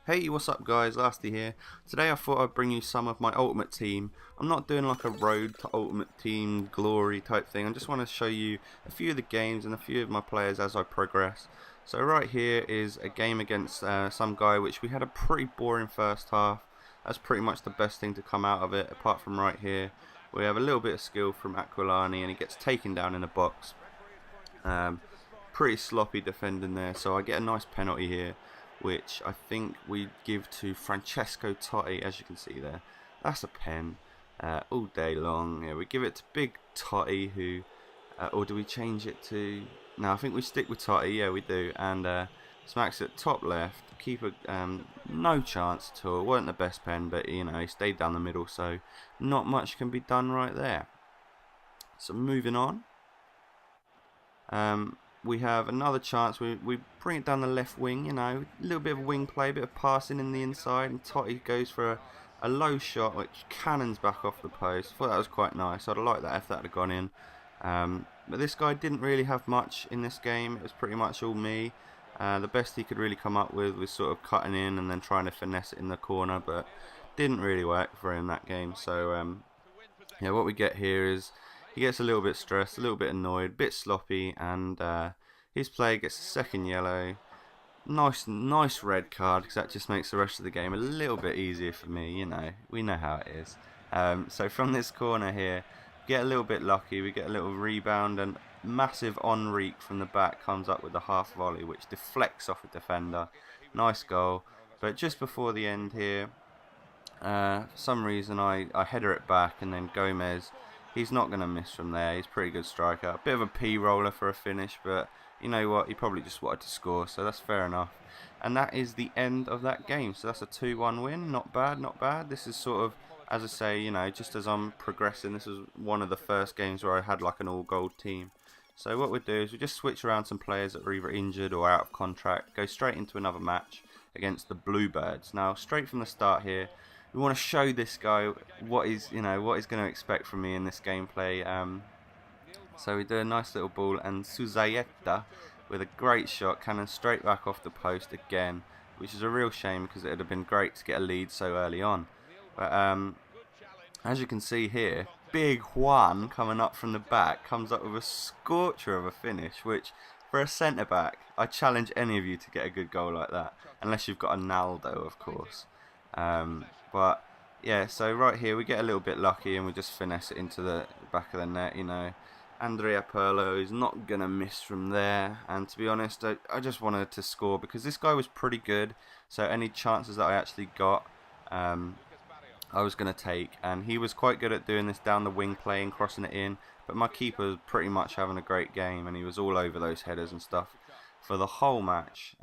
Hey, what's up guys, Lasty here. Today I thought I'd bring you some of my Ultimate Team. I'm not doing like a road to Ultimate Team glory type thing. I just want to show you a few of the games and a few of my players as I progress. So right here is a game against some guy which we had a pretty boring first half. That's pretty much the best thing to come out of it, apart from right here. We have a little bit of skill from Aquilani and he gets taken down in a box. Um, Pretty sloppy defending there, so I get a nice penalty here, which I think we give to Francesco Totti, as you can see there. That's a pen all day long. Yeah, we give it to Big Totti, who, or do we change it to? No, I think we stick with Totti. Yeah, we do, and smacks it top left. Keeper, no chance at all. It wasn't the best pen, but you know he stayed down the middle, so not much can be done right there. So moving on. We have another chance. We bring it down the left wing, you know, a little bit of wing play, a bit of passing in the inside, and Totti goes for a low shot which cannons back off the post. I thought that was quite nice. I'd have liked that if that had gone in. But this guy didn't really have much in this game. It was pretty much all me. The best he could really come up with was sort of cutting in and then trying to finesse it in the corner, but didn't really work for him that game. So yeah, what we get here is he gets a little bit stressed, a little bit annoyed, a bit sloppy, and his player gets a second yellow. Nice red card, because that just makes the rest of the game a little bit easier for me. You know, we know how it is. So from this corner here, get a little bit lucky. We get a little rebound, and massive Enrique from the back comes up with a half volley, which deflects off a defender. Nice goal. But just before the end here, for some reason I header it back, and then Gomez, he's not going to miss from there. He's a pretty good striker. A bit of a P-roller for a finish, but you know what? He probably just wanted to score, so that's fair enough. And that is the end of that game. So that's a 2-1 win. Not bad, not bad. This is sort of, as I say, you know, just as I'm progressing, this was one of the first games where I had like an all-gold team. So what we do is we just switch around some players that are either injured or out of contract, go straight into another match against the Bluebirds. Now, straight from the start here, we want to show this guy what he's going to expect from me in this gameplay. So we do a nice little ball, and Suzayeta with a great shot, cannon straight back off the post again, which is a real shame because it would have been great to get a lead so early on. But as you can see here, Big Juan coming up from the back comes up with a scorcher of a finish, which for a centre back, I challenge any of you to get a good goal like that, unless you've got a Naldo, of course. But yeah, so right here we get a little bit lucky and we just finesse it into the back of the net, you know. Andrea Pirlo is not going to miss from there, and to be honest, I just wanted to score because this guy was pretty good, so any chances that I actually got, I was going to take, and he was quite good at doing this down the wing play and crossing it in, but my keeper was pretty much having a great game, and he was all over those headers and stuff for the whole match.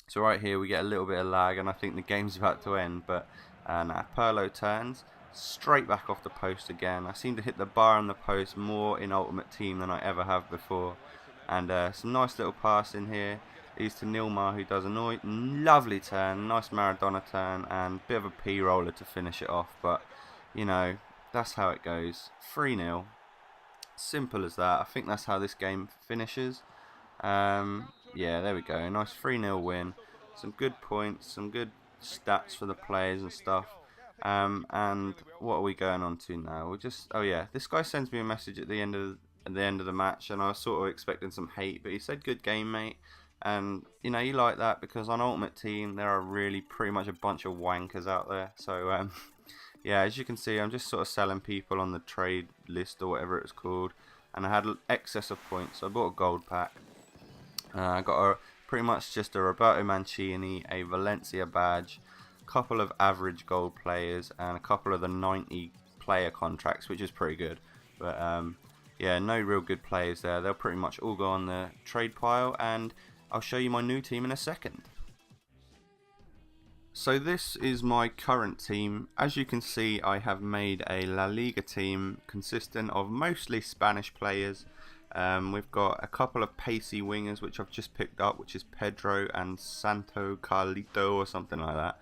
So right here we get a little bit of lag, and I think the game's about to end, but now Pirlo turns straight back off the post again. I seem to hit the bar and the post more in Ultimate Team than I ever have before. And some nice little pass in here leads to Nilmar, who does a lovely turn, nice Maradona turn, and a bit of a P-roller to finish it off. But, you know, that's how it goes. 3-0. Simple as that. I think that's how this game finishes. Yeah, there we go. Nice 3-0 win. Some good points, some good stats for the players and stuff. And what are we going on to now? We just, oh yeah, this guy sends me a message at the end of the match, and I was sort of expecting some hate, but he said, "Good game, mate." And you know, you like that because on Ultimate Team there are really pretty much a bunch of wankers out there. So yeah, as you can see, I'm just sort of selling people on the trade list or whatever it's called, and I had excess of points, so I bought a gold pack. I got pretty much just a Roberto Mancini, a Valencia badge, couple of average gold players, and a couple of the 90 player contracts, which is pretty good. But yeah, no real good players there. They'll pretty much all go on the trade pile, and I'll show you my new team in a second. So this is my current team. As you can see, I have made a La Liga team consisting of mostly Spanish players. We've got a couple of pacey wingers which I've just picked up, which is Pedro and Santo Carlito or something like that.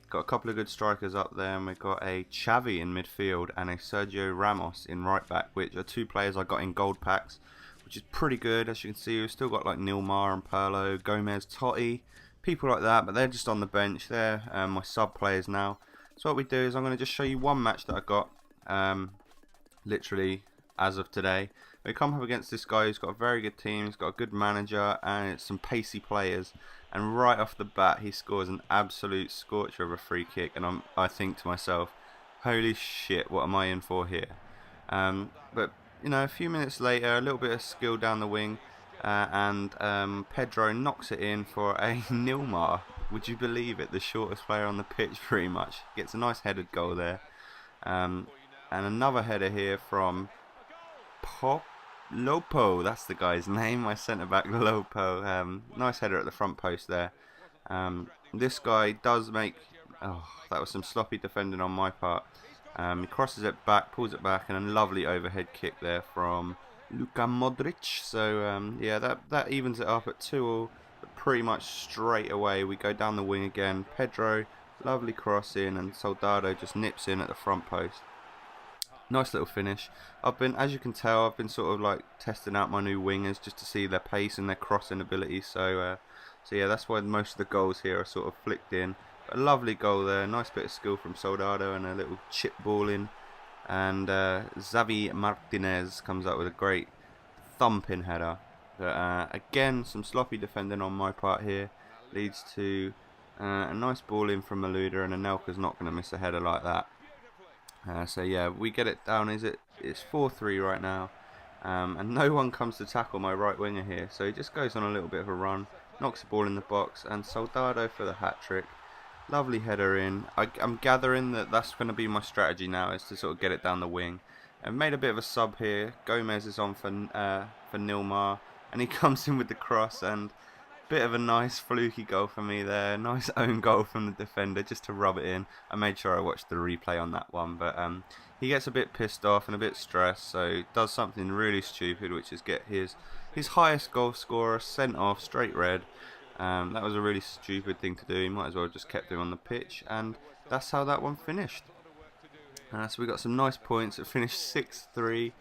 Got a couple of good strikers up there, and we've got a Xavi in midfield and a Sergio Ramos in right back, which are two players I got in gold packs, which is pretty good. As you can see, we've still got like Nilmar and Pirlo, Gomez, Totti, people like that, but they're just on the bench. They're my sub players now. So what we do is I'm going to just show you one match that I got, literally as of today. We come up against this guy who's got a very good team, he's got a good manager, and it's some pacey players. And right off the bat, he scores an absolute scorcher of a free kick, and I think to myself, holy shit, what am I in for here? But you know, a few minutes later, a little bit of skill down the wing, and Pedro knocks it in for a Nilmar. Would you believe it? The shortest player on the pitch, pretty much. Gets a nice headed goal there. And another header here from Lopo, that's the guy's name, my centre back Lopo. Nice header at the front post there. This guy does make, oh, that was some sloppy defending on my part. He crosses it back, pulls it back, and a lovely overhead kick there from Luka Modric. So yeah, that evens it up at 2-2. But pretty much straight away we go down the wing again. Pedro, lovely cross in, and Soldado just nips in at the front post. Nice little finish. As you can tell, I've been sort of like testing out my new wingers just to see their pace and their crossing ability. So yeah, that's why most of the goals here are sort of flicked in. But a lovely goal there, nice bit of skill from Soldado and a little chip ball in. And Xavi Martinez comes up with a great thumping header. But again, some sloppy defending on my part here leads to a nice ball in from Maluda, and Anelka's not going to miss a header like that. So yeah, we get it down. It's 4-3 right now, and no one comes to tackle my right winger here. So he just goes on a little bit of a run, knocks the ball in the box, and Soldado for the hat trick. Lovely header in. I'm gathering that that's going to be my strategy now, is to sort of get it down the wing. I've made a bit of a sub here. Gomez is on for Nilmar, and he comes in with the cross, and bit of a nice fluky goal for me there. Nice own goal from the defender just to rub it in. I made sure I watched the replay on that one, but he gets a bit pissed off and a bit stressed, so does something really stupid, which is get his highest goal scorer sent off straight red. That was a really stupid thing to do. He might as well just kept him on the pitch, and that's how that one finished. So we got some nice points. It finished 6-3.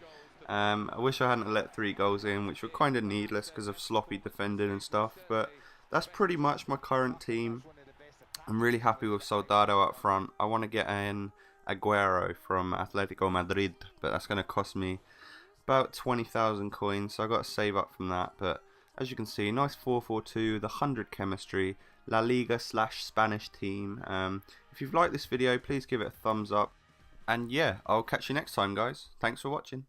I wish I hadn't let 3 goals in, which were kind of needless because of sloppy defending and stuff, but that's pretty much my current team. I'm really happy with Soldado up front. I want to get in Aguero from Atletico Madrid, but that's going to cost me about 20,000 coins, so I've got to save up from that. But as you can see, nice 4-4-2, the 100 chemistry, La Liga / Spanish team. If you've liked this video, please give it a thumbs up. And yeah, I'll catch you next time, guys. Thanks for watching.